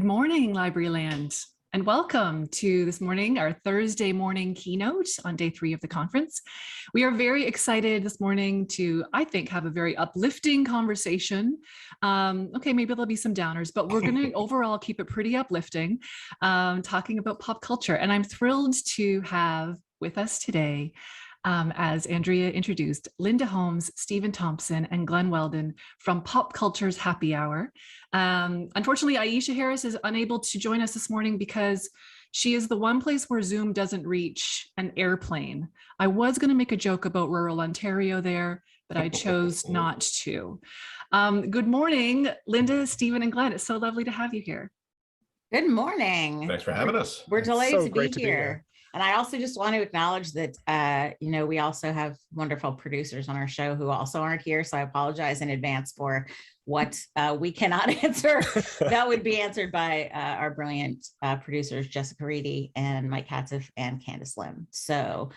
morning, Libraryland, and welcome to this morning, our Thursday morning keynote on day 3 of the conference. We are very excited this morning to, I think, have a very uplifting conversation. Okay, maybe there'll be some downers, but we're going to overall keep it pretty uplifting, talking about pop culture. And I'm thrilled to have with us today, as Andrea introduced, Linda Holmes, Stephen Thompson, and Glen Weldon from Pop Culture's Happy Hour. Unfortunately, Aisha Harris is unable to join us this morning because she is the one place where Zoom doesn't reach an airplane. I was going to make a joke about rural Ontario there, but I chose not to. Good morning, Linda, Stephen, and Glen. It's so lovely to have you here. Good morning. Thanks for having us. We're delighted to be here. And I also just want to acknowledge that, we also have wonderful producers on our show who also aren't here. So I apologize in advance for what we cannot answer. That would be answered by our brilliant producers, Jessica Reedy and Mike Katzeff and Candace Lim. So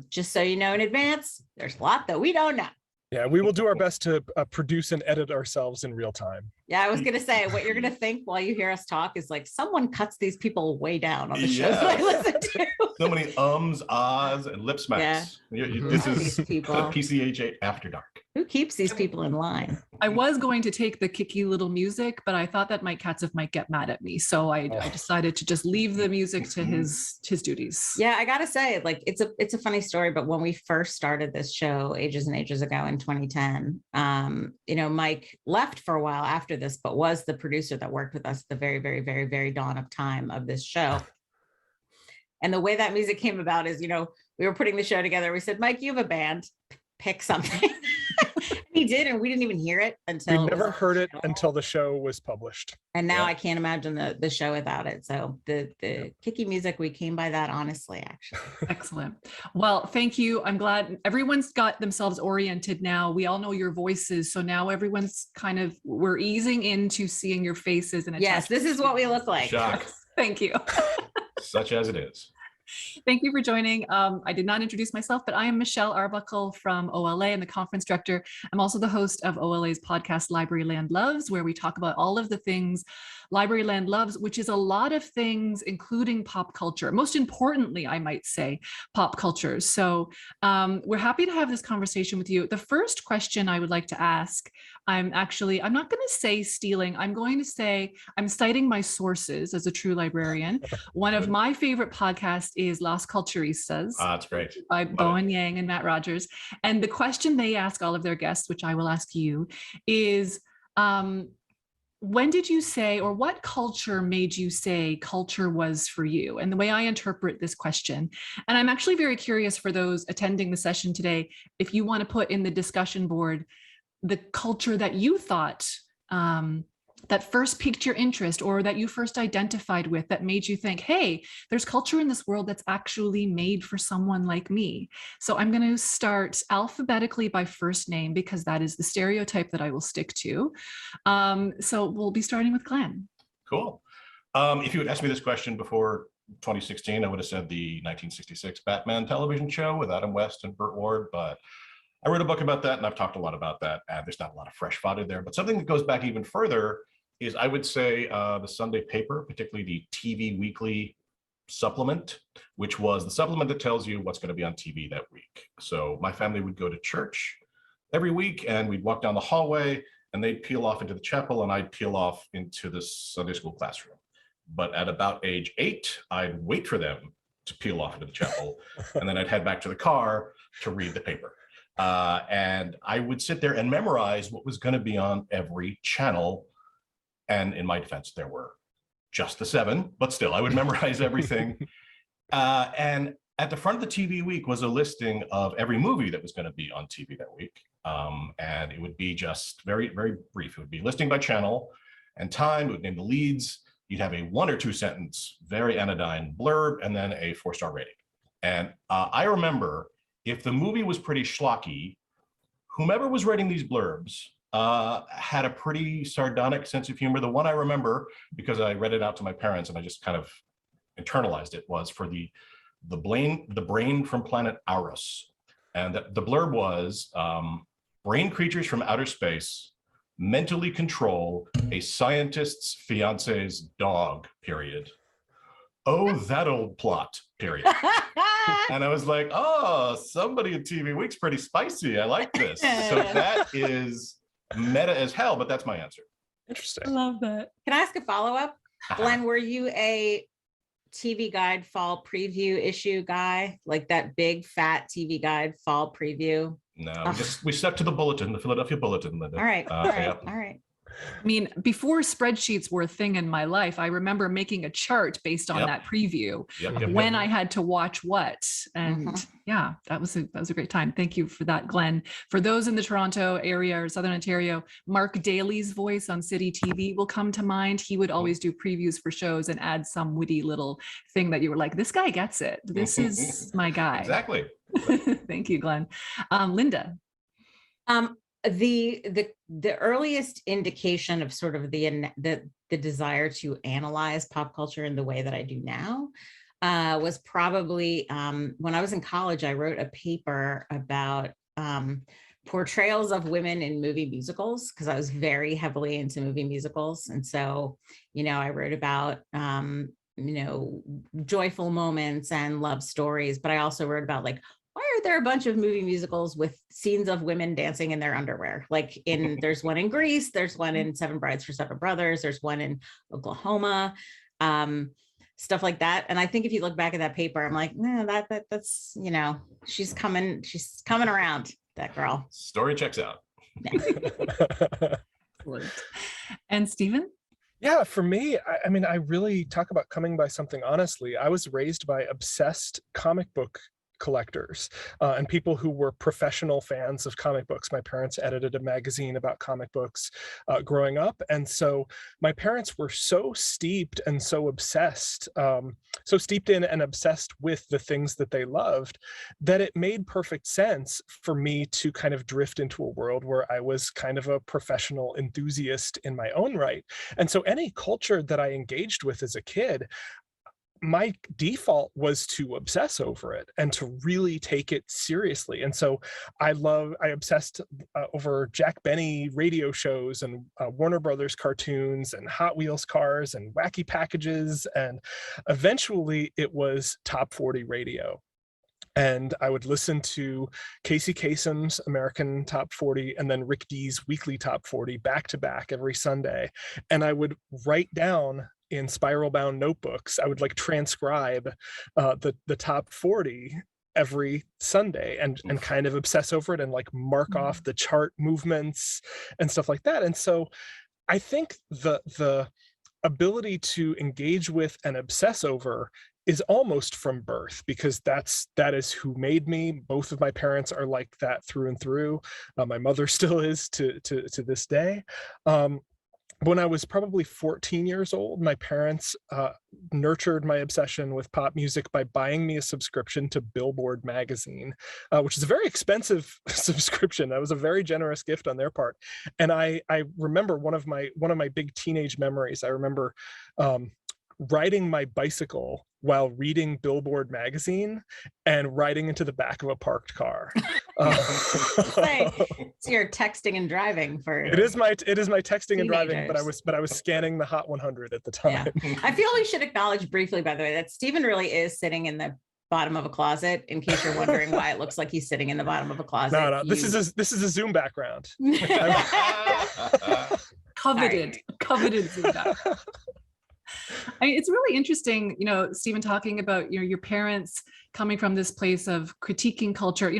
just so you know in advance, there's a lot that we don't know. Yeah, we will do our best to produce and edit ourselves in real time. Yeah, I was going to say, what you're going to think while you hear us talk is like, someone cuts these people way down on the shows that I listen to. So many ums, ahs, and lip smacks. Yeah. This is PCH After Dark. Who keeps these people in line? I was going to take the kicky little music, but I thought that Mike Katzeff might get mad at me. So I decided to just leave the music to his duties. Yeah, I got to say, like, it's a funny story, but when we first started this show ages and ages ago in 2010, Mike left for a while after this, but was the producer that worked with us at the very, very, very, very dawn of time of this show. And the way that music came about is, we were putting the show together. We said, Mike, you have a band, pick something. He did, and we didn't even hear it until we never heard it until the show was published. And now I can't imagine the show without it. So the kicky music, we came by that honestly, actually. Excellent. Well, thank you. I'm glad everyone's got themselves oriented now. We all know your voices. So now everyone's we're easing into seeing your faces. And yes, this is what we look like. Shock. Thank you. Such as it is. Thank you for joining. I did not introduce myself, but I am Michelle Arbuckle from OLA and the conference director. I'm also the host of OLA's podcast, Libraryland Loves, where we talk about all of the things Libraryland loves, which is a lot of things, including pop culture. Most importantly, I might say, pop culture. So we're happy to have this conversation with you. The first question I would like to ask, I'm not going to say stealing. I'm going to say I'm citing my sources as a true librarian. One of my favorite podcasts is Las Culturistas. That's great. By Bowen Yang and Matt Rogers. And the question they ask all of their guests, which I will ask you, is when did you say, or what culture made you say culture was for you? And the way I interpret this question, and I'm actually very curious for those attending the session today, if you want to put in the discussion board the culture that you thought that first piqued your interest, or that you first identified with, that made you think, hey, there's culture in this world that's actually made for someone like me. So I'm going to start alphabetically by first name, because that is the stereotype that I will stick to. So we'll be starting with Glen. Cool. If you had asked me this question before 2016, I would have said the 1966 Batman television show with Adam West and Burt Ward, but I wrote a book about that, and I've talked a lot about that, and there's not a lot of fresh fodder there. But something that goes back even further is, I would say, the Sunday paper, particularly the TV Weekly supplement, which was the supplement that tells you what's going to be on TV that week. So my family would go to church every week, and we'd walk down the hallway, and they'd peel off into the chapel, and I'd peel off into the Sunday school classroom. But at about age 8, I'd wait for them to peel off into the chapel, and then I'd head back to the car to read the paper. And I would sit there and memorize what was going to be on every channel. And in my defense, there were just the 7, but still, I would memorize everything. And at the front of the TV Week was a listing of every movie that was going to be on TV that week. And it would be just very, very brief. It would be listing by channel and time. It would name the leads. You'd have a 1 or 2 sentence, very anodyne blurb, and then a 4-star rating. And I remember, if the movie was pretty schlocky, whomever was writing these blurbs had a pretty sardonic sense of humor. The one I remember, because I read it out to my parents and I just kind of internalized it, was for the brain from planet Aurus. And the blurb was, brain creatures from outer space mentally control a scientist's fiance's dog, period. Oh, that old plot, period. And I was like, oh, somebody in TV Week's pretty spicy. I like this. So that is meta as hell, but that's my answer. Interesting. I love that. Can I ask a follow-up? Glenn, were you a TV Guide fall preview issue guy? Like that big fat TV Guide fall preview? No, we stuck to the bulletin, the Philadelphia Bulletin, Linda. All right, all right, Yep. all right. I mean, before spreadsheets were a thing in my life, I remember making a chart based on Yep. that preview Yep. when I had to watch what. And yeah, that was a great time. Thank you for that, Glenn. For those in the Toronto area or Southern Ontario, Mark Daly's voice on City TV will come to mind. He would always do previews for shows and add some witty little thing that you were like, this guy gets it. This is my guy. Exactly. Thank you, Glenn. Linda. The earliest indication of sort of the desire to analyze pop culture in the way that I do now was probably when I was in college. I wrote a paper about portrayals of women in movie musicals because I was very heavily into movie musicals, and so I wrote about joyful moments and love stories, but I also wrote about like, why are there a bunch of movie musicals with scenes of women dancing in their underwear? Like there's one in Grease, there's one in Seven Brides for Seven Brothers, there's one in Oklahoma, stuff like that. And I think if you look back at that paper, I'm like, no, that's she's coming around, that girl. Story checks out. And Stephen? Yeah, for me, I mean, I really talk about coming by something honestly. I was raised by obsessed comic book collectors and people who were professional fans of comic books. My parents edited a magazine about comic books growing up. And so my parents were so steeped and so obsessed, so steeped in and obsessed with the things that they loved, that it made perfect sense for me to kind of drift into a world where I was kind of a professional enthusiast in my own right. And so any culture that I engaged with as a kid, my default was to obsess over it and to really take it seriously. And so I obsessed over Jack Benny radio shows and Warner Brothers cartoons and Hot Wheels cars and wacky packages. And eventually it was Top 40 radio. And I would listen to Casey Kasem's American Top 40 and then Rick D's Weekly Top 40 back to back every Sunday. And I would write down in spiral bound notebooks, I would like transcribe the top 40 every Sunday and kind of obsess over it and like mark off the chart movements and stuff like that. And so I think the ability to engage with and obsess over is almost from birth, because that is who made me. Both of my parents are like that through and through. My mother still is to this day. When I was probably 14 years old, my parents nurtured my obsession with pop music by buying me a subscription to Billboard magazine, which is a very expensive subscription. That was a very generous gift on their part. And I remember one of my big teenage memories. I remember riding my bicycle while reading Billboard magazine and riding into the back of a parked car. So you're texting and driving for it is my texting and driving, teenagers. but I was scanning the Hot 100 at the time. Yeah. I feel we should acknowledge briefly, by the way, that Stephen really is sitting in the bottom of a closet, in case you're wondering why it looks like he's sitting in the bottom of a closet. No, this is a Zoom background. Coveted Zoom background. I mean, it's really interesting, Stephen, talking about, your parents coming from this place of critiquing culture.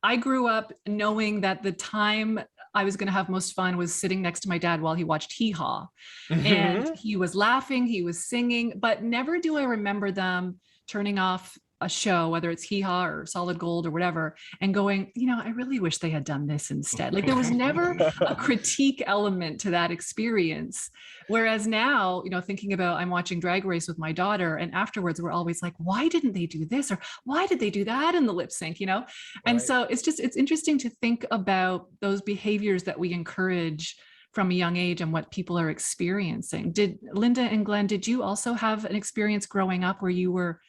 I grew up knowing that the time I was going to have most fun was sitting next to my dad while he watched Hee Haw. And he was laughing, he was singing, but never do I remember them turning off a show, whether it's Hee Haw or Solid Gold or whatever, and going, I really wish they had done this instead. Like there was never a critique element to that experience. Whereas now, thinking about, I'm watching Drag Race with my daughter, and afterwards we're always like, why didn't they do this? Or why did they do that in the lip sync, And Right. so it's interesting to think about those behaviors that we encourage from a young age and what people are experiencing. Did Linda and Glenn, did you also have an experience growing up where you were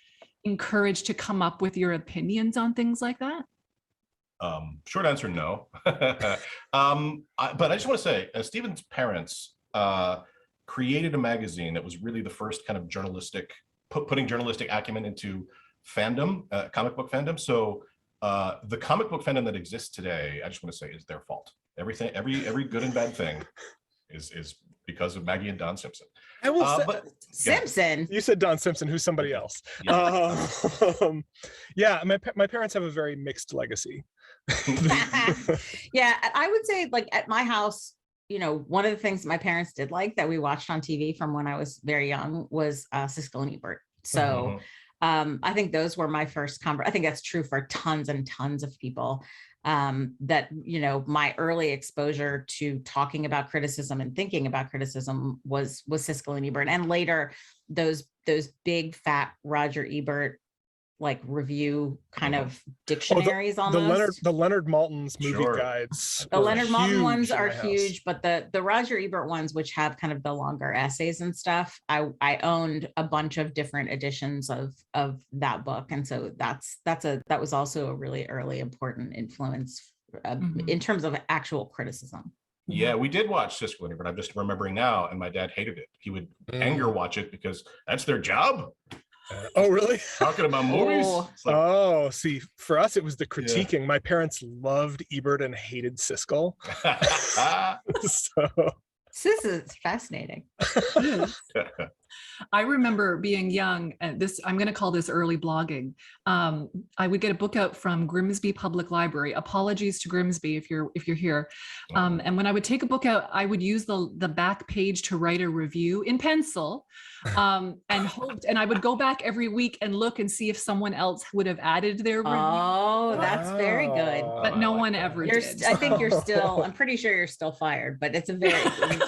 encouraged to come up with your opinions on things like that? Short answer, no. But I just want to say, Stephen's parents created a magazine that was really the first kind of journalistic, putting journalistic acumen into fandom, comic book fandom. So the comic book fandom that exists today, I just want to say, is their fault. Everything, every good and bad thing is because of Maggie and Don Simpson. I will say, but Simpson. you said Don Simpson, who's somebody else. Yeah. Yeah, my parents have a very mixed legacy. Yeah, I would say, like, at my house, you know, one of the things my parents did like that we watched on TV from when I was very young was Siskel and Ebert. So I think those were my first I think that's true for tons and tons of people. That, you know, my early exposure to talking about criticism and thinking about criticism was Siskel and Ebert, and later those big fat Roger Ebert like review kind of dictionaries almost. The Leonard Maltin's movie Sure. guides. The Leonard Maltin huge ones in are my house. huge, but the Roger Ebert ones, which have kind of the longer essays and stuff, I owned a bunch of different editions of that book, and so that was also a really early important influence in terms of actual criticism. Yeah, we did watch Siskel and Ebert. I'm just remembering now, and my dad hated it. He would anger watch it because that's their job. Oh, really? Talking about movies. Oh. It's like, Oh, see, for us, it was the critiquing. My parents loved Ebert and hated Siskel. So This is fascinating. I remember being young, and I'm going to call this early blogging. I would get a book out from Grimsby Public Library. Apologies to Grimsby if you're here. And when I would take a book out, I would use the back page to write a review in pencil, and I would go back every week and look and see if someone else would have added their review. Oh, that's very good. But no one ever did. I think you're still, I'm pretty sure you're still fired, but it's very good.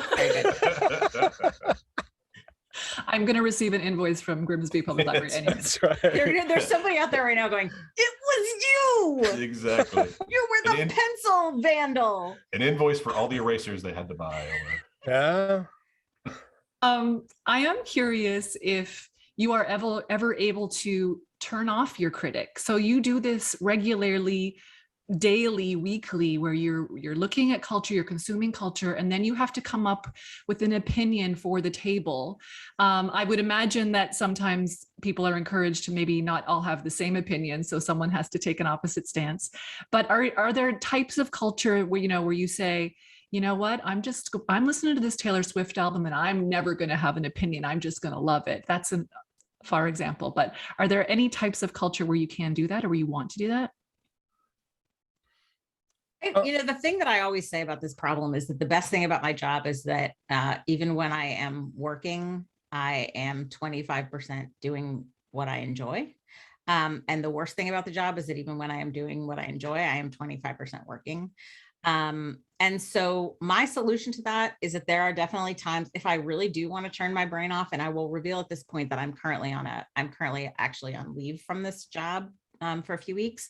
I'm going to receive an invoice from Grimsby Public Library anyway. that's right. There's somebody out there right now going, it was you. Exactly. You were the pencil vandal. An invoice for all the erasers they had to buy. Yeah. I am curious if you are ever able to turn off your critic. So you do this regularly, daily, weekly, where you're looking at culture, you're consuming culture, and then you have to come up with an opinion for the table. I would imagine that sometimes people are encouraged to maybe not all have the same opinion, so someone has to take an opposite stance. But are there types of culture where you say, you know what, I'm listening to this Taylor Swift album and I'm never going to have an opinion, I'm just going to love it? That's a far example, but are there any types of culture where you can do that or where you want to do that? You know, the thing that I always say about this problem is that the best thing about my job is that even when I am working, I am 25% doing what I enjoy. And the worst thing about the job is that even when I am doing what I enjoy, I am 25% working. And so my solution to that is that there are definitely times if I really do want to turn my brain off, and I will reveal at this point that I'm currently actually on leave from this job for a few weeks.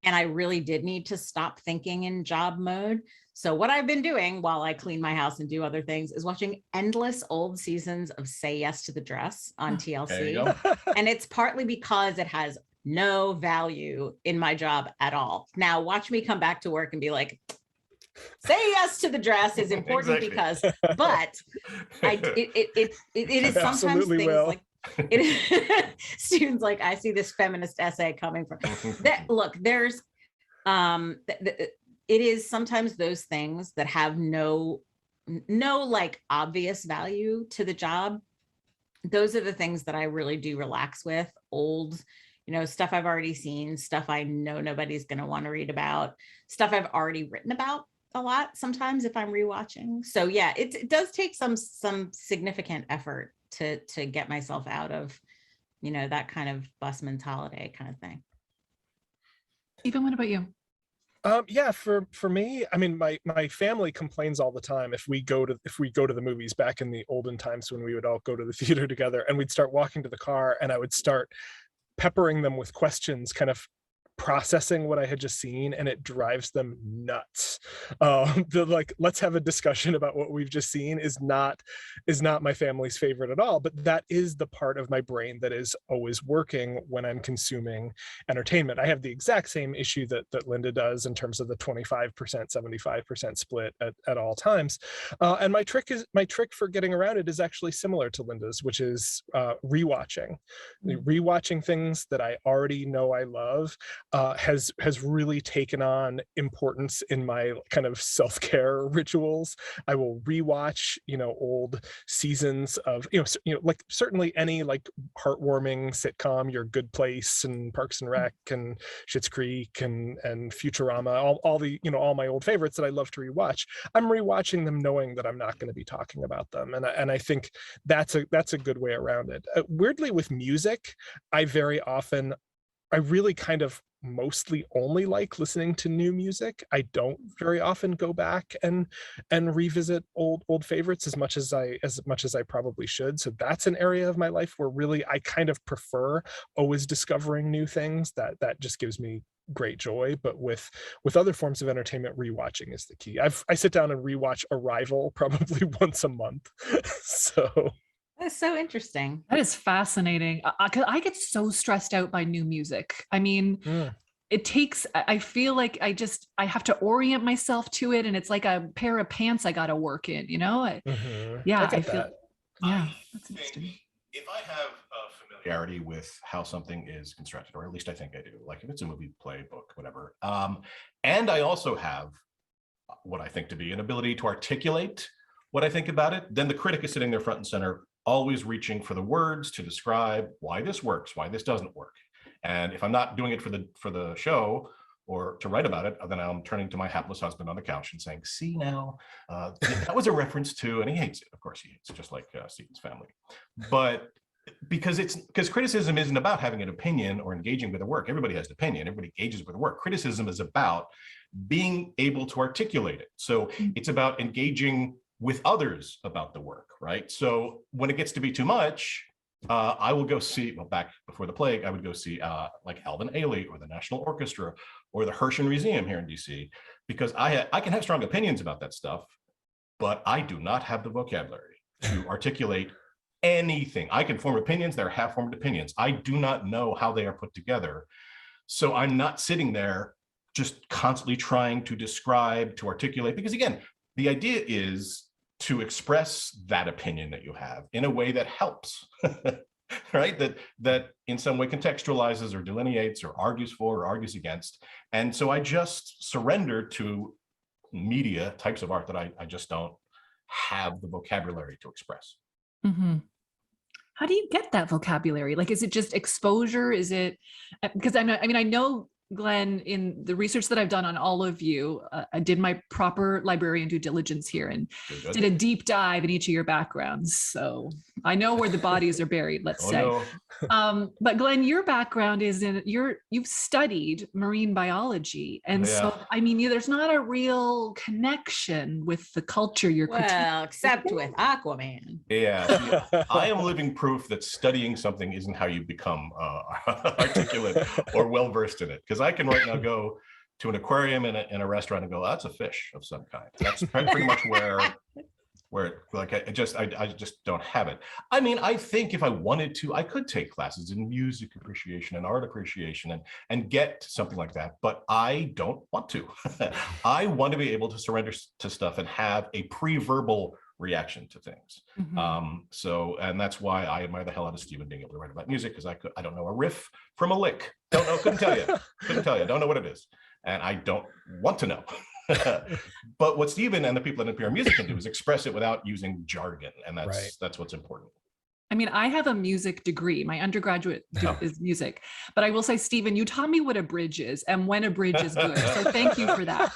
And I really did need to stop thinking in job mode. So what I've been doing while I clean my house and do other things is watching endless old seasons of Say Yes to the Dress on TLC. There you go. And it's partly because it has no value in my job at all. Now watch me come back to work and be like, Say Yes to the Dress is important because, but it is sometimes Absolutely things will. like, students like, I see this feminist essay coming from that. Look, there's it is sometimes those things that have no like obvious value to the job. Those are the things that I really do relax with. Old, stuff I've already seen, stuff I know nobody's going to want to read about, stuff I've already written about a lot sometimes if I'm rewatching. So yeah, it does take some significant effort to get myself out of, that kind of busman's holiday kind of thing. Stephen, what about you? Yeah, for me, I mean, my family complains all the time if we go to the movies back in the olden times when we would all go to the theater together, and we'd start walking to the car and I would start peppering them with questions kind of processing what I had just seen, and it drives them nuts. The like, let's have a discussion about what we've just seen is not my family's favorite at all, but that is the part of my brain that is always working when I'm consuming entertainment. I have the exact same issue that Linda does in terms of the 25%, 75% split at all times. And my trick for getting around it is actually similar to Linda's, which is rewatching. Rewatching things that I already know I love has really taken on importance in my kind of self-care rituals. I will rewatch, old seasons of, like certainly any like heartwarming sitcom, Your Good Place and Parks and Rec and Schitt's Creek and Futurama, all the, all my old favorites that I love to rewatch. I'm rewatching them knowing that I'm not going to be talking about them. And I think that's a good way around it. Weirdly, with music, I really kind of mostly only like listening to new music. I don't very often go back and revisit old favorites as much as I probably should. So that's an area of my life where really I kind of prefer always discovering new things. That just gives me great joy. But with other forms of entertainment, rewatching is the key. I sit down and rewatch Arrival probably once a month. So that's so interesting. That is fascinating. I get so stressed out by new music. I mean, I feel like I have to orient myself to it. And it's like a pair of pants I got to work in, Yeah, I feel that. Yeah, that's interesting. If I have a familiarity with how something is constructed, or at least I think I do, like if it's a movie, play, book, whatever. And I also have what I think to be an ability to articulate what I think about it, then the critic is sitting there front and center, always reaching for the words to describe why this works, why this doesn't work. And if I'm not doing it for the show or to write about it, then I'm turning to my hapless husband on the couch and saying, see now, that was a reference to, and he hates it. Of course he hates it, just like Stephen's family. But because criticism isn't about having an opinion or engaging with the work. Everybody has an opinion, everybody engages with the work. Criticism is about being able to articulate it. So it's about engaging with others about the work, right? So when it gets to be too much, I will go see, back before the plague, I would go see like Alvin Ailey or the National Orchestra or the Hershen Museum here in DC, because I can have strong opinions about that stuff, but I do not have the vocabulary to articulate anything. I can form opinions, they're half-formed opinions. I do not know how they are put together. So I'm not sitting there just constantly trying to describe, to articulate, because again, the idea is to express that opinion that you have in a way that helps, right? That in some way contextualizes or delineates or argues for or argues against. And so I just surrender to media types of art that I just don't have the vocabulary to express. Mm-hmm. How do you get that vocabulary? Like, is it just exposure? Is it, because I know, Glen, in the research that I've done on all of you, I did my proper librarian due diligence here and did a deep dive in each of your backgrounds. So I know where the bodies are buried, let's say. No. But Glen, your background is you've studied marine biology. And so, I mean, there's not a real connection with the culture you're critiquing. Well, except with Aquaman. Yeah, I am living proof that studying something isn't how you become articulate or well-versed in it. Because I can right now go to an aquarium in a restaurant and go, that's a fish of some kind. That's pretty much where like I just don't have it. I mean, I think if I wanted to, I could take classes in music appreciation and art appreciation and get something like that, but I don't want to. I want to be able to surrender to stuff and have a pre-verbal reaction to things. Mm-hmm. And that's why I admire the hell out of Stephen being able to write about music, because I don't know a riff from a lick. Don't know, couldn't tell you, don't know what it is. And I don't want to know. But what Stephen and the people at NPR Music can do is express it without using jargon. And that's what's important. I mean, I have a music degree. My undergraduate is music, but I will say, Stephen, you taught me what a bridge is and when a bridge is good. So thank you for that.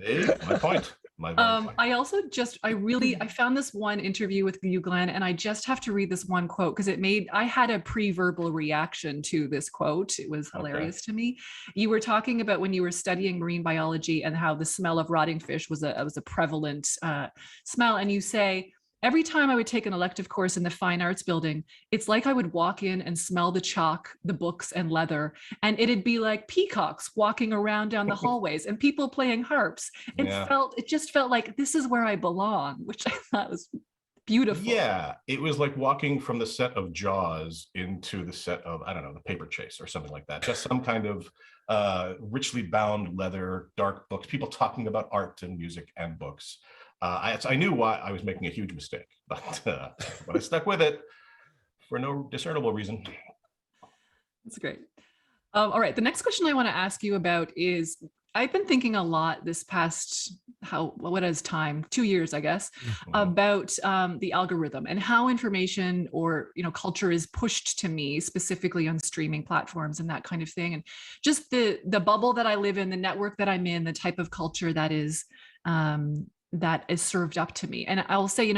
Hey, my point. I also I found this one interview with you, Glen, and I just have to read this one quote because I had a pre-verbal reaction to this quote. It was hilarious to me. You were talking about when you were studying marine biology and how the smell of rotting fish was a prevalent smell. And you say, every time I would take an elective course in the fine arts building, it's like I would walk in and smell the chalk, the books and leather, and it'd be like peacocks walking around down the hallways and people playing harps. It just felt like this is where I belong, which I thought was beautiful. Yeah, it was like walking from the set of Jaws into the set of, I don't know, The Paper Chase or something like that. Just some kind of richly bound leather, dark books, people talking about art and music and books. I knew why I was making a huge mistake, but I stuck with it for no discernible reason. That's great. All right, the next question I want to ask you about is, I've been thinking a lot this past, 2 years, I guess, about the algorithm and how information or culture is pushed to me, specifically on streaming platforms and that kind of thing, and just the bubble that I live in, the network that I'm in, the type of culture that is served up to me. And I'll say,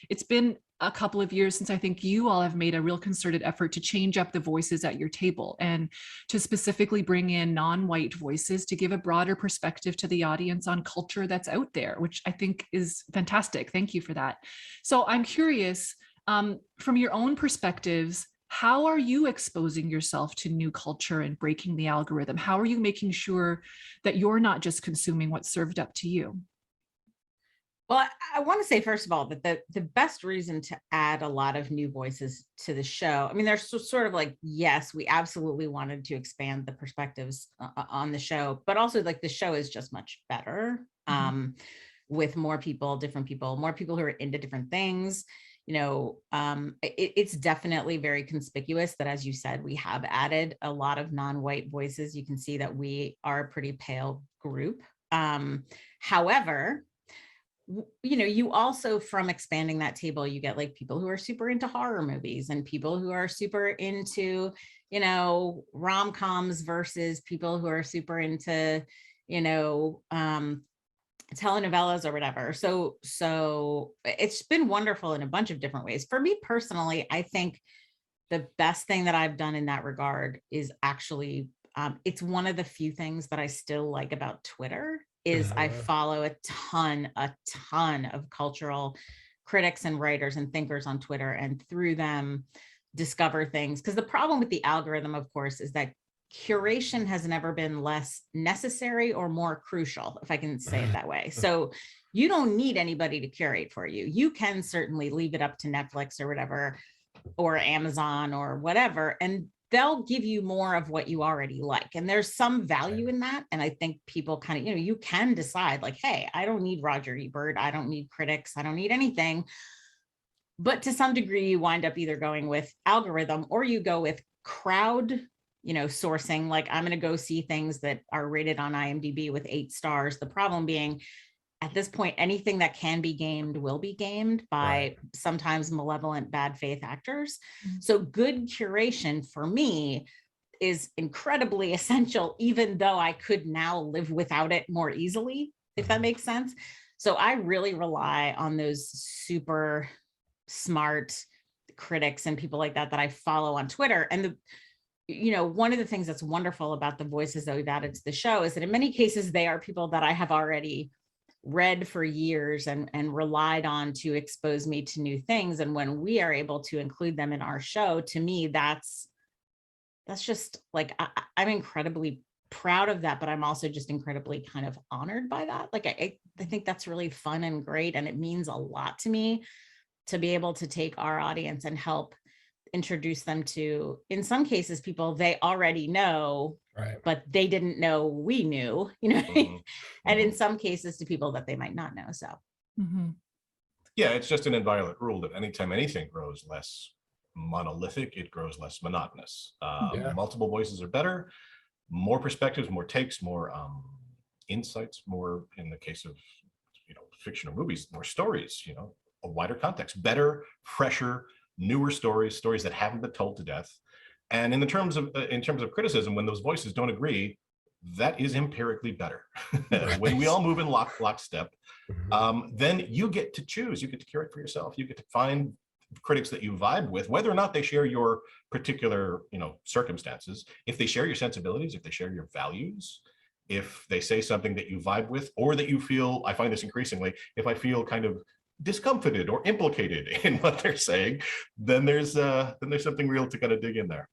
it's been a couple of years since I think you all have made a real concerted effort to change up the voices at your table and to specifically bring in non-white voices to give a broader perspective to the audience on culture that's out there, which I think is fantastic. Thank you for that. So I'm curious, from your own perspectives, how are you exposing yourself to new culture and breaking the algorithm? How are you making sure that you're not just consuming what's served up to you? Well, I want to say, first of all, that the best reason to add a lot of new voices to the show, I mean, there's sort of like, yes, we absolutely wanted to expand the perspectives on the show, but also like the show is just much better with more people, different people, more people who are into different things. It's definitely very conspicuous that, as you said, we have added a lot of non-white voices. You can see that we are a pretty pale group. However, you also, from expanding that table, you get like people who are super into horror movies and people who are super into, rom-coms versus people who are super into, telenovelas or whatever. So it's been wonderful in a bunch of different ways. For me personally, I think the best thing that I've done in that regard is actually, it's one of the few things that I still like about Twitter is I follow a ton of cultural critics and writers and thinkers on Twitter, and through them discover things. Because the problem with the algorithm, of course, is that curation has never been less necessary or more crucial, if I can say it that way. So you don't need anybody to curate for you. You can certainly leave it up to Netflix or whatever, or Amazon or whatever, and they'll give you more of what you already like. And there's some value in that. And I think people kind of, you can decide like, hey, I don't need Roger Ebert. I don't need critics. I don't need anything. But to some degree, you wind up either going with algorithm or you go with crowd, sourcing. Like, I'm going to go see things that are rated on IMDb with 8 stars. The problem being, at this point, anything that can be gamed will be gamed by sometimes malevolent, bad faith actors. So good curation for me is incredibly essential, even though I could now live without it more easily, if that makes sense. So I really rely on those super smart critics and people like that I follow on Twitter. And one of the things that's wonderful about the voices that we've added to the show is that in many cases, they are people that I have already read for years and relied on to expose me to new things. And when we are able to include them in our show, to me, that's just like, I'm incredibly proud of that, but I'm also just incredibly kind of honored by that. Like, I think that's really fun and great. And it means a lot to me to be able to take our audience and help introduce them to, in some cases, people they already know, but they didn't know we knew, and in some cases to people that they might not know. So yeah, it's just an inviolate rule that anytime anything grows less monolithic, it grows less monotonous. Multiple voices are better, more perspectives, more takes, more insights, more, in the case of fiction or movies, more stories, a wider context, better, fresher, newer stories that haven't been told to death. And in terms of criticism, when those voices don't agree, that is empirically better. When we all move in lockstep, then you get to choose, you get to curate for yourself, you get to find critics that you vibe with, whether or not they share your particular circumstances. If they share your sensibilities, if they share your values, if they say something that you vibe with, or that you feel, I find this increasingly, if I feel kind of discomfited or implicated in what they're saying, then there's something real to kind of dig in there.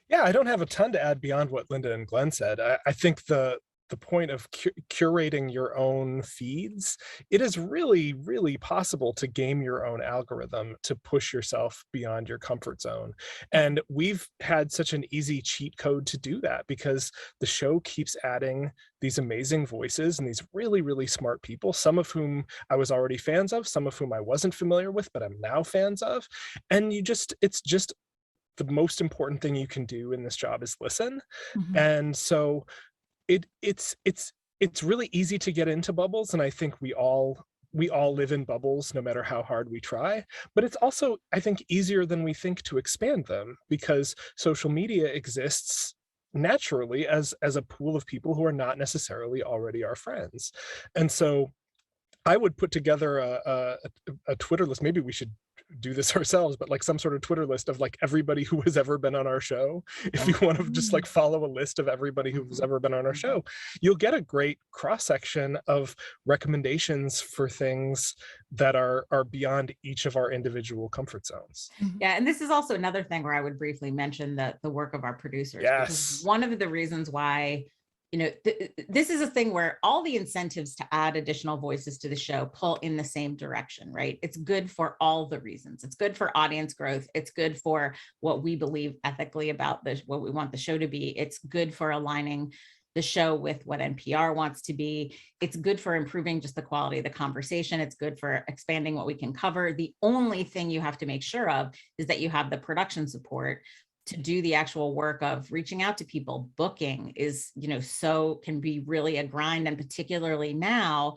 Yeah, I don't have a ton to add beyond what Linda and Glenn said. I think the point of curating your own feeds, it is really, really possible to game your own algorithm to push yourself beyond your comfort zone. And we've had such an easy cheat code to do that because the show keeps adding these amazing voices and these really, really smart people, some of whom I was already fans of, some of whom I wasn't familiar with, but I'm now fans of. And it's just the most important thing you can do in this job is listen. Mhm. And so it's really easy to get into bubbles, and I think we all live in bubbles no matter how hard we try, but it's also, I think, easier than we think to expand them because social media exists naturally as a pool of people who are not necessarily already our friends. And so I would put together a Twitter list. Maybe we should do this ourselves, but like some sort of Twitter list of like everybody who has ever been on our show. If you want to just like follow a list of everybody who's ever been on our show, you'll get a great cross section of recommendations for things that are beyond each of our individual comfort zones. Yeah, and this is also another thing where I would briefly mention the work of our producers. Yes. Because one of the reasons why, you know, this is a thing where all the incentives to add additional voices to the show pull in the same direction, right? It's good for all the reasons. It's good for audience growth. It's good for what we believe ethically about what we want the show to be. It's good for aligning the show with what NPR wants to be. It's good for improving just the quality of the conversation. It's good for expanding what we can cover. The only thing you have to make sure of is that you have the production support to do the actual work of reaching out to people. Booking is, you know, so can be really a grind. And particularly now,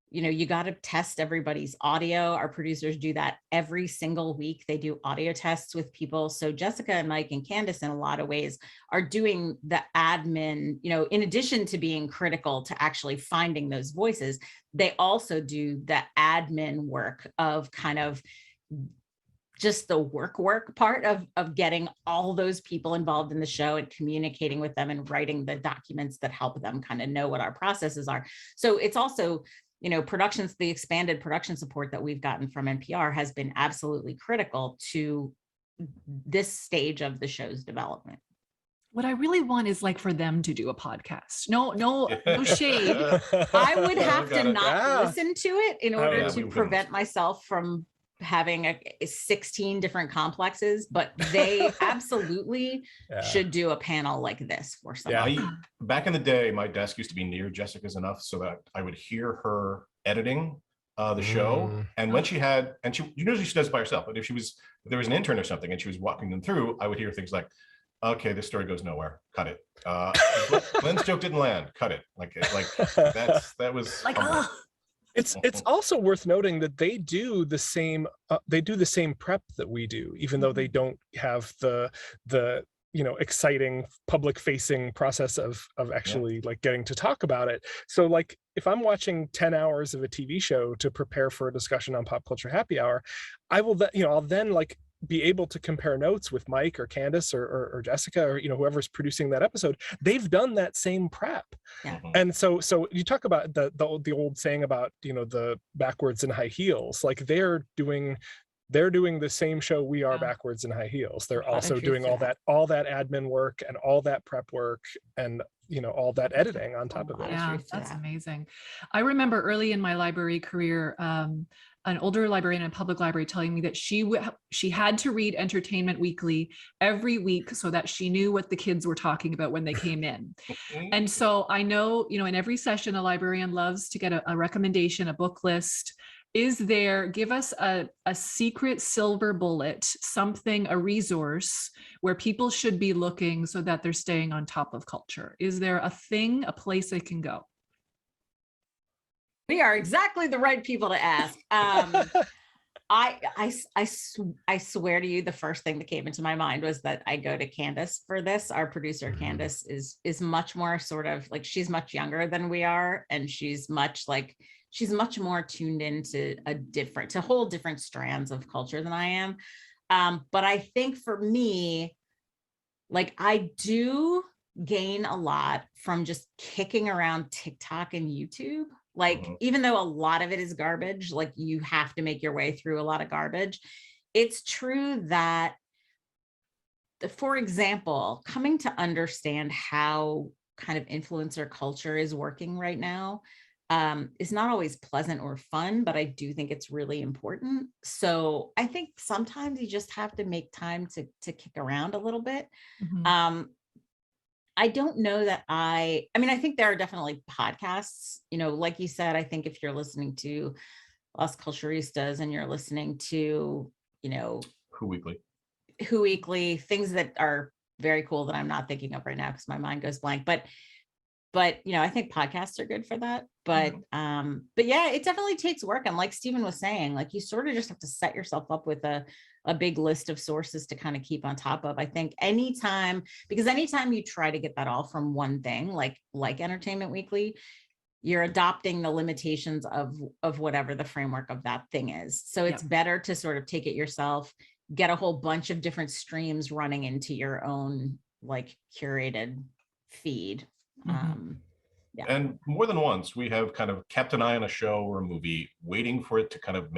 you know, you got to test everybody's audio. Our producers do that every single week. They do audio tests with people. So Jessica and Mike and Candace in a lot of ways are doing the admin, you know, in addition to being critical to actually finding those voices, they also do the admin work of kind of just the work part of getting all those people involved in the show and communicating with them and writing the documents that help them kind of know what our processes are. So it's also, you know, the expanded production support that we've gotten from NPR has been absolutely critical to this stage of the show's development. What I really want is like for them to do a podcast. No shade. I would have to not Yeah. listen to it in order yeah, to we prevent myself from having 16 different complexes, but they absolutely should do a panel like this for someone. Back in the day, my desk used to be near Jessica's enough so that I would hear her editing the show. And when she usually she does it by herself, but if there was an intern or something and she was walking them through, I would hear things like, okay, this story goes nowhere, cut it. Glenn's joke didn't land, cut it. That was Like, It's also worth noting that they do the same prep that we do, even though they don't have the you know, exciting public facing process of actually like getting to talk about it. So like if I'm watching 10 hours of a TV show to prepare for a discussion on Pop Culture Happy Hour, I'll then like be able to compare notes with Mike or Candace or Jessica or, you know, whoever's producing that episode. They've done that same prep. Yeah. And so you talk about the old saying about, you know, the backwards in high heels, like they're doing the same show we are backwards in high heels. They're also doing all that admin work and all that prep work and, you know, all that editing on top of it. Yeah, that's amazing. I remember early in my library career, an older librarian in a public library telling me that she had to read Entertainment Weekly every week so that she knew what the kids were talking about when they came in. And so I know, you know, in every session, a librarian loves to get a recommendation, a book list. Give us a secret silver bullet, a resource where people should be looking so that they're staying on top of culture? Is there a place they can go? We are exactly the right people to ask. I swear to you, the first thing that came into my mind was that I go to Candace for this. Our producer Candace is much more sort of like, she's much younger than we are, and she's much more tuned into whole different strands of culture than I am. But I think for me, like I do gain a lot from just kicking around TikTok and YouTube Like, even though a lot of it is garbage, like you have to make your way through a lot of garbage. It's true that, for example, coming to understand how kind of influencer culture is working right now is not always pleasant or fun, but I do think it's really important. So I think sometimes you just have to make time to kick around a little bit. I don't know that I mean, I think there are definitely podcasts, you know, like you said, I think if you're listening to Las Culturistas and you're listening to, you know, Who Weekly, things that are very cool that I'm not thinking of right now because my mind goes blank. But you know, I think podcasts are good for that. But yeah, it definitely takes work. And like Stephen was saying, like you sort of just have to set yourself up with a big list of sources to kind of keep on top of. I think anytime you try to get that all from one thing, like Entertainment Weekly, you're adopting the limitations of whatever the framework of that thing is. So it's better to sort of take it yourself, get a whole bunch of different streams running into your own like curated feed. Yeah. And more than once, we have kind of kept an eye on a show or a movie, waiting for it to kind of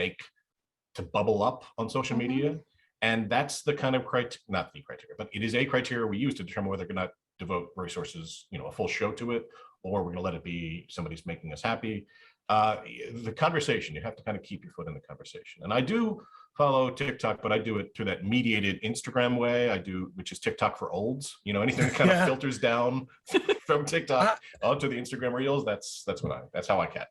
to bubble up on social media. And that's the kind of not the criteria, but it is a criteria we use to determine whether we're going to devote resources, you know, a full show to it, or we're going to let it be somebody's making us happy. The conversation, you have to kind of keep your foot in the conversation. And I do follow TikTok, but I do it through that mediated Instagram way. which is TikTok for olds. You know, anything that kind of filters down from TikTok onto the Instagram Reels. That's how I can.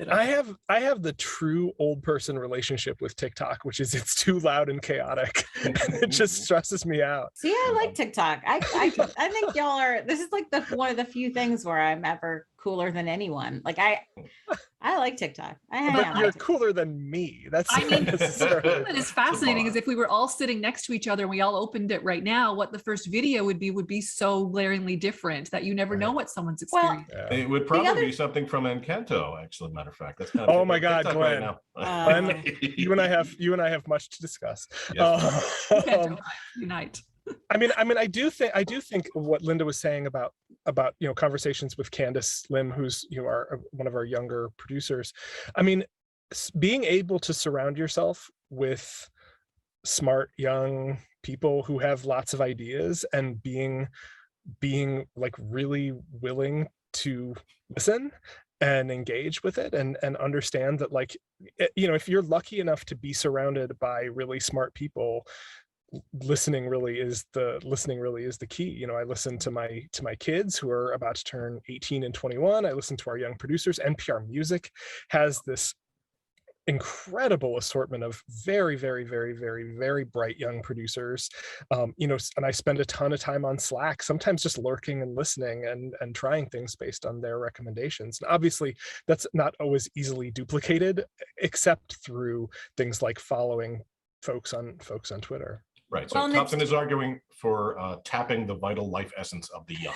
I have the true old person relationship with TikTok, which is it's too loud and chaotic. And it just stresses me out. See, I like TikTok. I think y'all are, this is like one of the few things where I'm ever cooler than anyone. Like I like TikTok. But you're cooler than me. That's what is fascinating is if we were all sitting next to each other and we all opened it right now, what the first video would be so glaringly different that you never know what someone's experiencing. It would probably be something from Encanto, actually, matter of fact. That's kind of my God, Glenn. Right Glenn, you and I have much to discuss. Yes. Unite. I mean, I do think what Linda was saying about you know, conversations with Candace Lim, who's, you know, one of our younger producers. I mean, being able to surround yourself with smart young people who have lots of ideas and being like really willing to listen and engage with it and understand that, like, you know, if you're lucky enough to be surrounded by really smart people, listening really is the key. You know, I listen to my kids who are about to turn 18 and 21. I listen to our young producers. NPR Music has this incredible assortment of very, very, very, very, very bright young producers. You know, and I spend a ton of time on Slack, sometimes just lurking and listening and trying things based on their recommendations. And obviously that's not always easily duplicated, except through things like following folks on Twitter. Right. So Thompson is arguing for tapping the vital life essence of the young.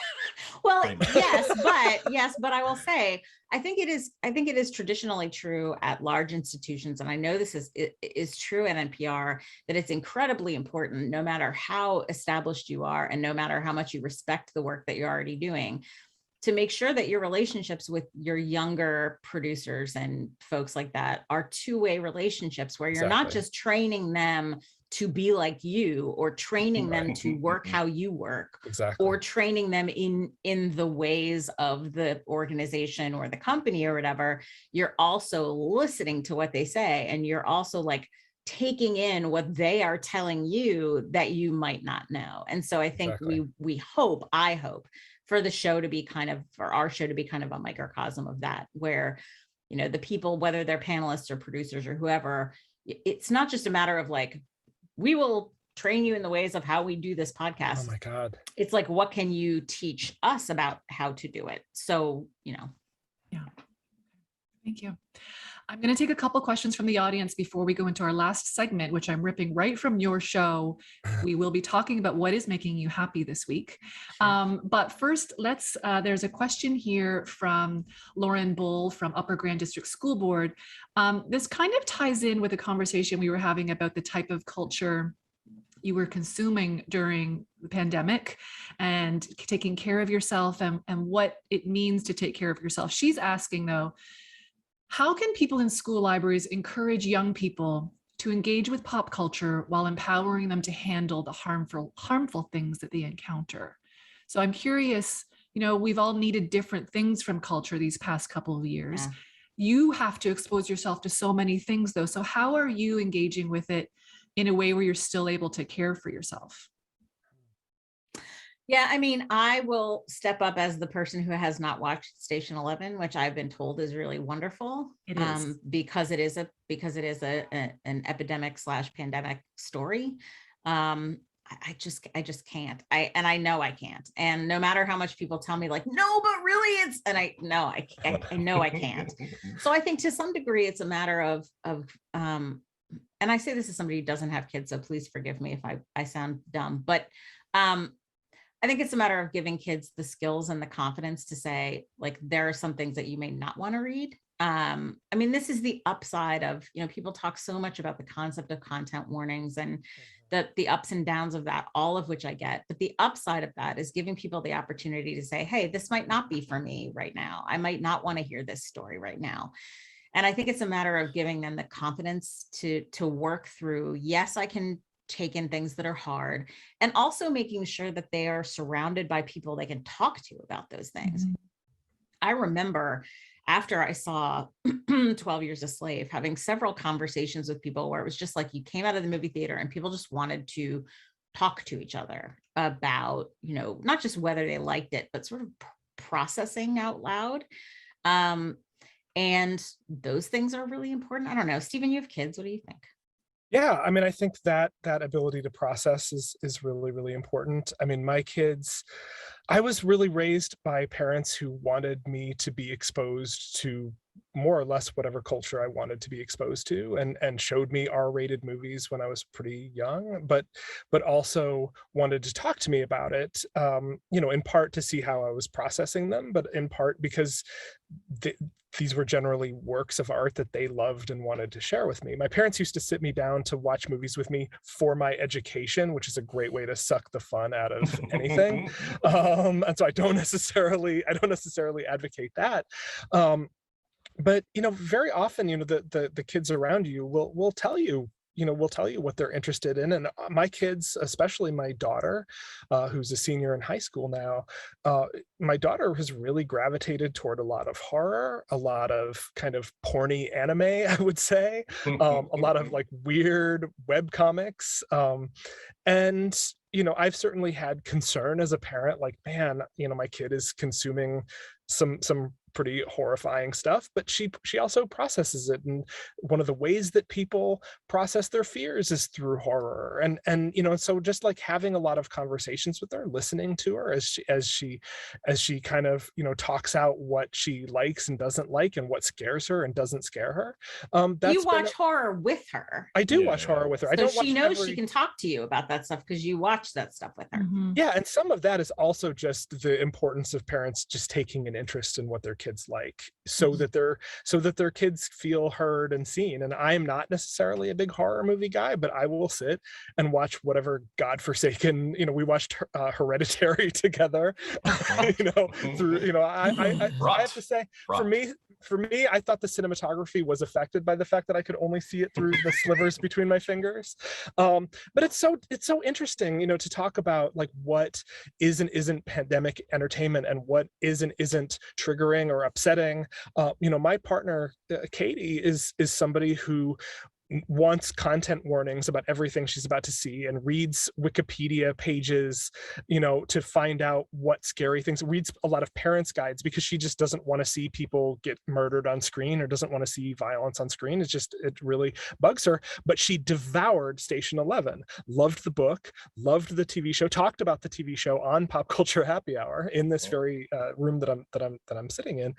Well, yes, but I will say, I think it is traditionally true at large institutions, and I know this is true at NPR, that it's incredibly important, no matter how established you are and no matter how much you respect the work that you're already doing, to make sure that your relationships with your younger producers and folks like that are two-way relationships where you're not just training them to be like you, or training them to work how you work, or training them in the ways of the organization or the company or whatever. You're also listening to what they say, and you're also like taking in what they are telling you that you might not know. And so I think I hope for the show to be for our show to be kind of a microcosm of that, where, you know, the people, whether they're panelists or producers or whoever, it's not just a matter of like, we will train you in the ways of how we do this podcast. Oh my God. It's like, what can you teach us about how to do it? So, you know. Yeah. Thank you. I'm going to take a couple questions from the audience before we go into our last segment, which I'm ripping right from your show. We will be talking about what is making you happy this week. But first, there's a question here from Lauren Bull from Upper Grand District School Board. This kind of ties in with a conversation we were having about the type of culture you were consuming during the pandemic and taking care of yourself and what it means to take care of yourself. She's asking, though, How can people in school libraries encourage young people to engage with pop culture while empowering them to handle the harmful things that they encounter? So I'm curious, we've all needed different things from culture these past couple of years. Yeah. You have to expose yourself to so many things though. So how are you engaging with it in a way where you're still able to care for yourself? Yeah, I mean, I will step up as the person who has not watched Station 11, which I've been told is really wonderful. It is. Because it is an epidemic / pandemic story. I just can't. I know I can't. And no matter how much people tell me like, no, but really it's, and I know I can't. So I think to some degree it's a matter of and I say this as somebody who doesn't have kids, so please forgive me if I sound dumb, but I think it's a matter of giving kids the skills and the confidence to say, like, there are some things that you may not want to read. I mean, this is the upside of, people talk so much about the concept of content warnings and the ups and downs of that, all of which I get. But the upside of that is giving people the opportunity to say, hey, this might not be for me right now. I might not want to hear this story right now. And I think it's a matter of giving them the confidence to work through, yes, I can take in things that are hard, and also making sure that they are surrounded by people they can talk to about those things. Mm-hmm. I remember after I saw 12 Years a Slave, having several conversations with people where it was just like you came out of the movie theater and people just wanted to talk to each other about, not just whether they liked it, but sort of processing out loud. And those things are really important. I don't know. Stephen, you have kids. What do you think? Yeah, I mean, I think that ability to process is really, really important. I mean, my kids, I was really raised by parents who wanted me to be exposed to more or less whatever culture I wanted to be exposed to, and showed me R-rated movies when I was pretty young, but also wanted to talk to me about it, in part to see how I was processing them, but in part because these were generally works of art that they loved and wanted to share with me. My parents used to sit me down to watch movies with me for my education, which is a great way to suck the fun out of anything. And so I don't necessarily advocate that. But very often, the kids around you will tell you, what they're interested in. And my kids, especially my daughter, who's a senior in high school now, my daughter has really gravitated toward a lot of horror, a lot of kind of porny anime, I would say, a lot of like weird web comics. And I've certainly had concern as a parent, like, man, my kid is consuming some pretty horrifying stuff, but she also processes it. And one of the ways that people process their fears is through horror. And so just like having a lot of conversations with her, listening to her as she kind of, talks out what she likes and doesn't like and what scares her and doesn't scare her. You watch horror with her. I do watch horror with her. So I don't she knows she can talk to you about that stuff because you watch that stuff with her. Mm-hmm. Yeah, and some of that is also just the importance of parents just taking an interest in what their kids like, so that their kids feel heard and seen. And I'm not necessarily a big horror movie guy, but I will sit and watch whatever godforsaken. We watched Hereditary together. I have to say, for me, I thought the cinematography was affected by the fact that I could only see it through the slivers between my fingers. But it's so interesting, to talk about like what is and isn't pandemic entertainment and what is and isn't triggering or upsetting. My partner, Katie, is somebody who wants content warnings about everything she's about to see and reads Wikipedia pages, to find out what scary things, reads a lot of parents' guides because she just doesn't want to see people get murdered on screen or doesn't want to see violence on screen. It really bugs her. But she devoured Station 11, loved the book, loved the TV show, talked about the TV show on Pop Culture Happy Hour in this very room that I'm sitting in.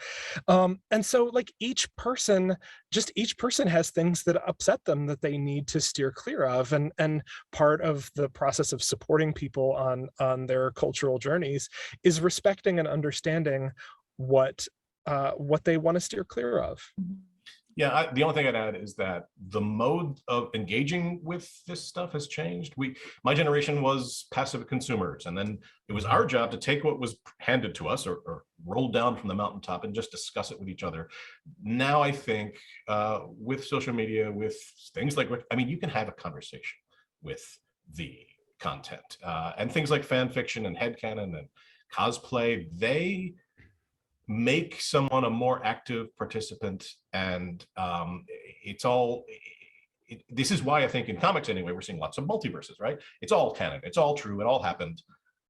And so like each person has things that upset them that they need to steer clear of, and part of the process of supporting people on their cultural journeys is respecting and understanding what they want to steer clear of. Yeah, the only thing I'd add is that the mode of engaging with this stuff has changed. My generation was passive consumers, and then it was our job to take what was handed to us or rolled down from the mountaintop and just discuss it with each other. Now, I think with social media, with things like, I mean, you can have a conversation with the content and things like fan fiction and headcanon and cosplay. They make someone a more active participant, and this is why I think in comics anyway, we're seeing lots of multiverses, right? It's all canon, it's all true, it all happened.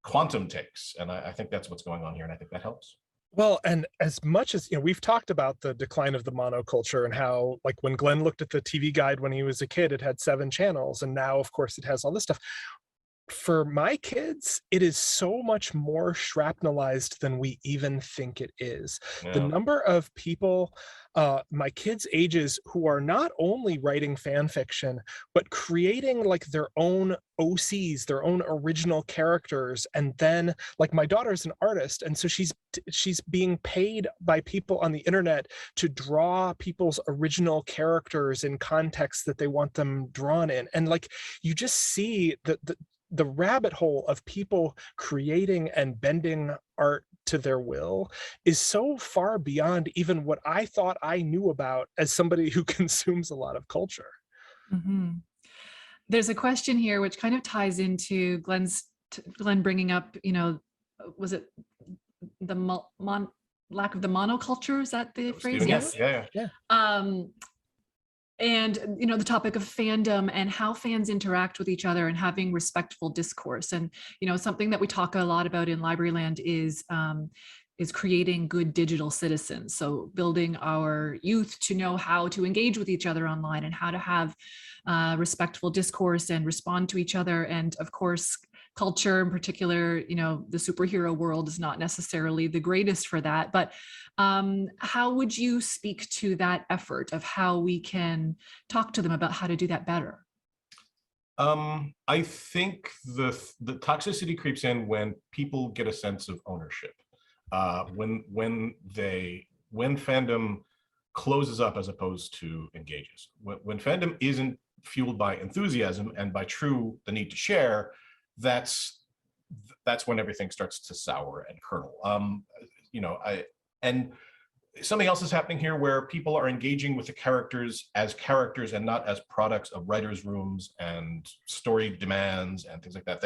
Quantum takes, and I think that's what's going on here, and I think that helps. Well, and as much as, we've talked about the decline of the monoculture and how, like, when Glenn looked at the TV guide when he was a kid, it had 7 channels, and now of course it has all this stuff. For my kids, it is so much more shrapnelized than we even think it is. Yeah. The number of people my kids' ages who are not only writing fan fiction, but creating like their own OCs, their own original characters. And then, like, my daughter's an artist, and so she's being paid by people on the internet to draw people's original characters in context that they want them drawn in. And like, you just see the rabbit hole of people creating and bending art to their will is so far beyond even what I thought I knew about as somebody who consumes a lot of culture. Mm-hmm. There's a question here which kind of ties into Glenn bringing up, was it the lack of the monoculture? Is that the phrase? Yes. Yeah. And, the topic of fandom and how fans interact with each other and having respectful discourse. And, something that we talk a lot about in Libraryland is creating good digital citizens. So building our youth to know how to engage with each other online and how to have respectful discourse and respond to each other. And of course, culture in particular, the superhero world is not necessarily the greatest for that, but how would you speak to that effort of how we can talk to them about how to do that better? I think the toxicity creeps in when people get a sense of ownership. When fandom closes up as opposed to engages. When fandom isn't fueled by enthusiasm and by the need to share, that's when everything starts to sour and curdle. And something else is happening here where people are engaging with the characters and not as products of writers' rooms and story demands and things like that.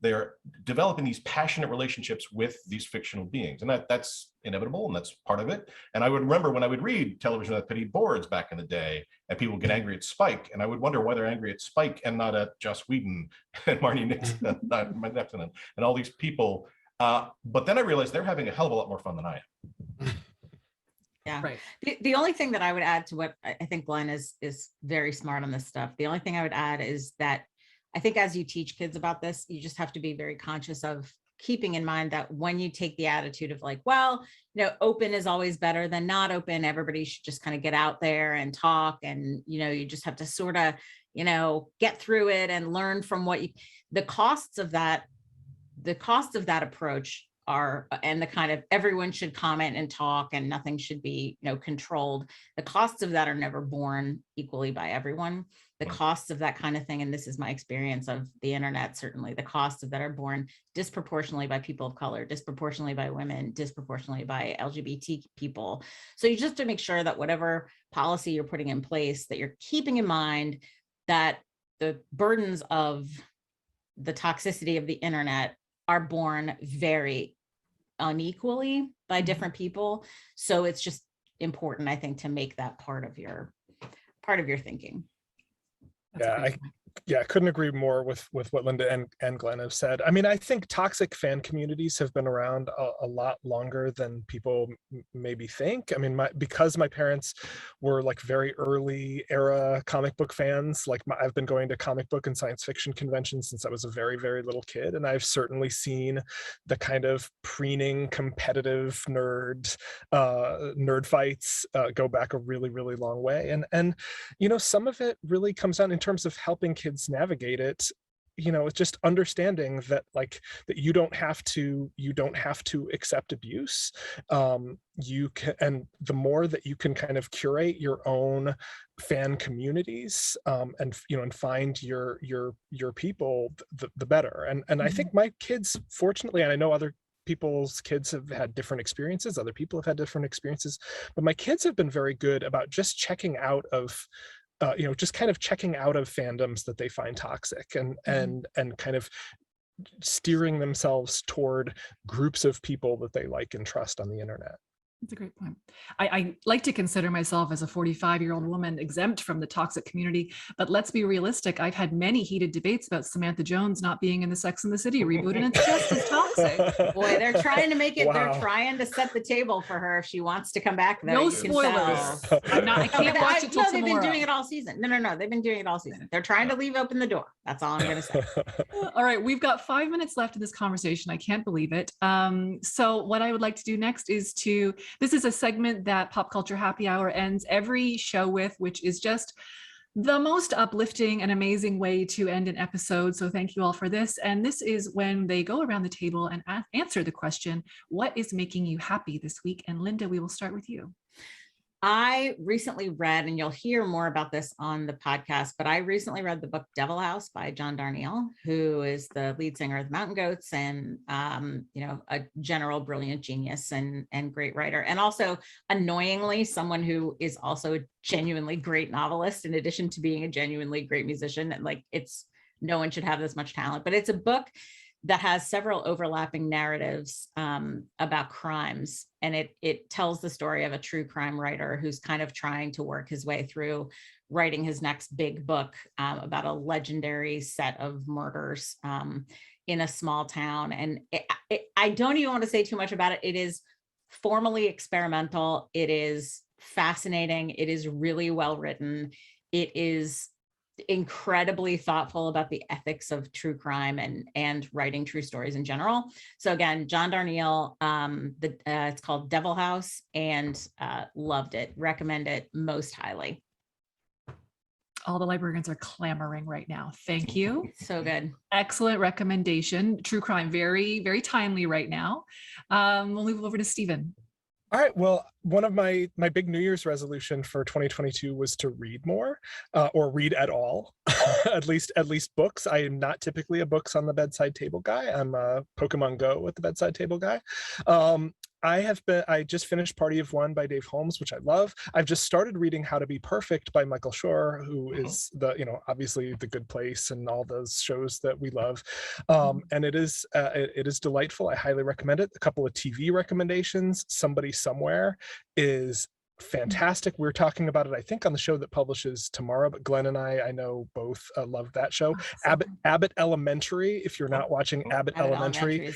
They're developing these passionate relationships with these fictional beings, and that's inevitable, and that's part of it. And I would remember when I would read Television That Pitied Boards back in the day, and people get angry at Spike, and I would wonder why they're angry at Spike and not at Joss Whedon and Marnie Nixon and all these people. But then I realized they're having a hell of a lot more fun than I am. Yeah. Right. The only thing that I would add to what I think Glenn is very smart on this stuff. The only thing I would add is that I think as you teach kids about this, you just have to be very conscious of keeping in mind that when you take the attitude of like, well, open is always better than not open. Everybody should just kind of get out there and talk. And, you just have to sort of, get through it and learn from the costs of that approach are, and the kind of everyone should comment and talk and nothing should be, controlled. The costs of that are never borne equally by everyone. The costs of that kind of thing, and this is my experience of the internet, certainly, the costs of that are borne disproportionately by people of color, disproportionately by women, disproportionately by LGBT people. So you just have to make sure that whatever policy you're putting in place, that you're keeping in mind that the burdens of the toxicity of the internet are borne very unequally by different people. So it's just important, I think, to make that part of your thinking. I couldn't agree more with what Linda and Glenn have said. I mean, I think toxic fan communities have been around a lot longer than people maybe think. I mean, because my parents were like very early era comic book fans, like I've been going to comic book and science fiction conventions since I was a very, very little kid. And I've certainly seen the kind of preening competitive nerd fights go back a really, really long way. And some of it really comes down in terms of helping kids navigate it. it's just understanding that that you don't have to accept abuse. You can, and the more that you can kind of curate your own fan communities, and find your people, the better. And I think my kids, fortunately, and I know other people's kids have had different experiences, other people have had different experiences, but my kids have been very good about just checking out of just kind of checking out of fandoms that they find toxic, and kind of steering themselves toward groups of people that they like and trust on the internet. That's a great point. I like to consider myself as a 45-year-old woman exempt from the toxic community, but let's be realistic. I've had many heated debates about Samantha Jones not being in the Sex and the City reboot, and it's just as toxic. Boy, they're trying to make it, Wow. They're trying to set the table for her if she wants to come back. Though, No you can spoilers. tell. I can't watch it till No, they've tomorrow. been doing it all season. No, they've been doing it all season. They're trying to leave open the door. That's all I'm going to say. All right, we've got 5 minutes left in this conversation. I can't believe it. So what I would like to do next is this is a segment that Pop Culture Happy Hour ends every show with, which is just the most uplifting and amazing way to end an episode. So thank you all for this. And this is when they go around the table and answer the question, what is making you happy this week? And Linda, we will start with you. I recently read, and you'll hear more about this on the podcast, but I recently read the book Devil House by John Darnielle, who is the lead singer of the Mountain Goats, and a general brilliant genius and great writer, and also annoyingly someone who is also a genuinely great novelist in addition to being a genuinely great musician. And no one should have this much talent, but it's a book that has several overlapping narratives about crimes. And it tells the story of a true crime writer who's kind of trying to work his way through writing his next big book about a legendary set of murders in a small town. And I don't even want to say too much about it. It is formally experimental. It is fascinating. It is really well written. It is incredibly thoughtful about the ethics of true crime and writing true stories in general. So again, John Darnielle, it's called Devil House, and loved it. Recommend it most highly. All the librarians are clamoring right now. Thank you. So good. Excellent recommendation. True crime, very, very timely right now. We'll move over to Stephen. All right. Well, one of my big New Year's resolution for 2022 was to read more, or read at all, at least books. I am not typically a books on the bedside table guy. I'm a Pokemon Go at the bedside table guy. I just finished Party of One by Dave Holmes, which I love. I've just started reading How to Be Perfect by Michael Schur, who is obviously The Good Place and all those shows that we love. And it is delightful. I highly recommend it. A couple of TV recommendations. Somebody Somewhere is fantastic. We were talking about it, I think, on the show that publishes tomorrow, but Glenn and I know both love that show. Abbott Elementary, if you're not watching Abbott Elementary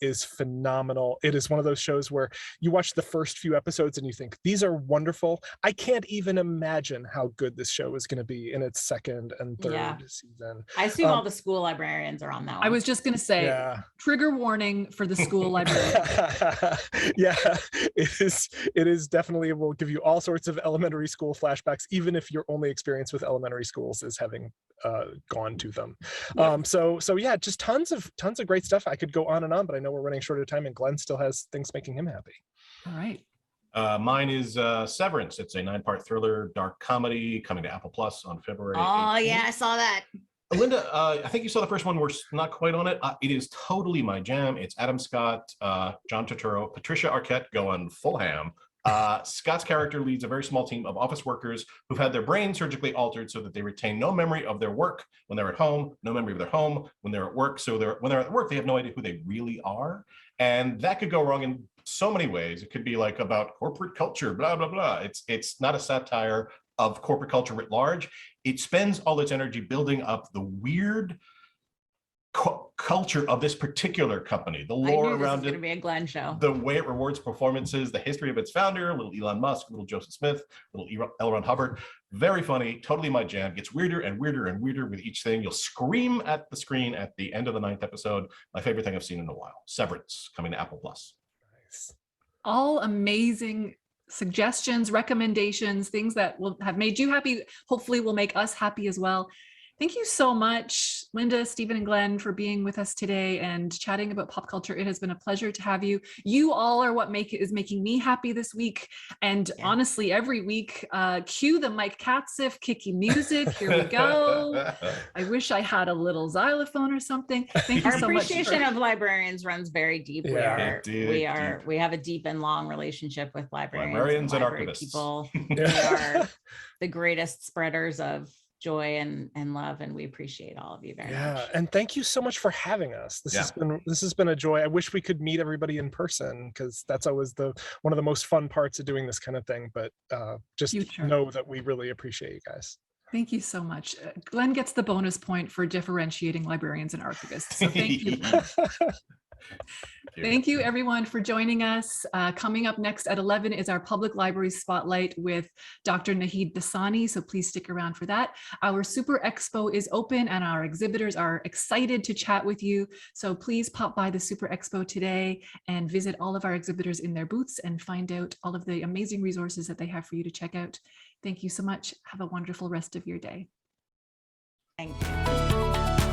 is phenomenal. It is one of those shows where you watch the first few episodes and you think, these are wonderful. I can't even imagine how good this show is going to be in its second and third season. I assume all the school librarians are on that one. I was just going to say, trigger warning for the school librarian. Yeah, it is definitely will give you all sorts of elementary school flashbacks, even if your only experience with elementary schools is having gone to them. So yeah, just tons of great stuff. I could go on and on, but I know we're running short of time, and Glenn still has things making him happy. All right. Mine is Severance. It's a 9-part thriller, dark comedy coming to Apple Plus on February 18th. Oh yeah, I saw that. Linda, I think you saw the first one. We're not quite on it. It is totally my jam. It's Adam Scott, John Turturro, Patricia Arquette going full ham. Scott's character leads a very small team of office workers who've had their brains surgically altered so that they retain no memory of their work when they're at home, no memory of their home when they're at work. So when they're at work, they have no idea who they really are. And that could go wrong in so many ways. It could be like about corporate culture, blah, blah, blah. It's not a satire of corporate culture writ large. It spends all its energy building up the weird culture of this particular company, the lore around it. Going to be a Glenn show. The way it rewards performances, the history of its founder, little Elon Musk, little Joseph Smith, little L. Ron Hubbard. Very funny, totally my jam. Gets weirder and weirder and weirder with each thing. You'll scream at the screen at the end of the 9th episode. My favorite thing I've seen in a while. Severance, coming to Apple Plus. Nice. All amazing suggestions, recommendations, things that will have made you happy, hopefully will make us happy as well. Thank you so much, Linda, Stephen, and Glenn for being with us today and chatting about pop culture. It has been a pleasure to have you. You all are what is making me happy this week. And honestly, every week, cue the Mike Katzif kicky music. Here we go. I wish I had a little xylophone or something. Thank you Our so much. appreciation of librarians runs very deep. Yeah. We have a deep and long relationship with librarians and library archivists. people. We are the greatest spreaders of joy and love, and we appreciate all of you very much. And thank you so much for having us. This has been a joy. I wish we could meet everybody in person, because that's always one of the most fun parts of doing this kind of thing. But just know that we really appreciate you guys. Thank you so much. Glenn gets the bonus point for differentiating librarians and archivists. So thank you. Thank you everyone for joining us. Coming up next at 11 is our Public Library Spotlight with Dr. Nahid Dasani, so please stick around for that. Our Super Expo is open and our exhibitors are excited to chat with you. So please pop by the Super Expo today and visit all of our exhibitors in their booths and find out all of the amazing resources that they have for you to check out. Thank you so much. Have a wonderful rest of your day. Thank you.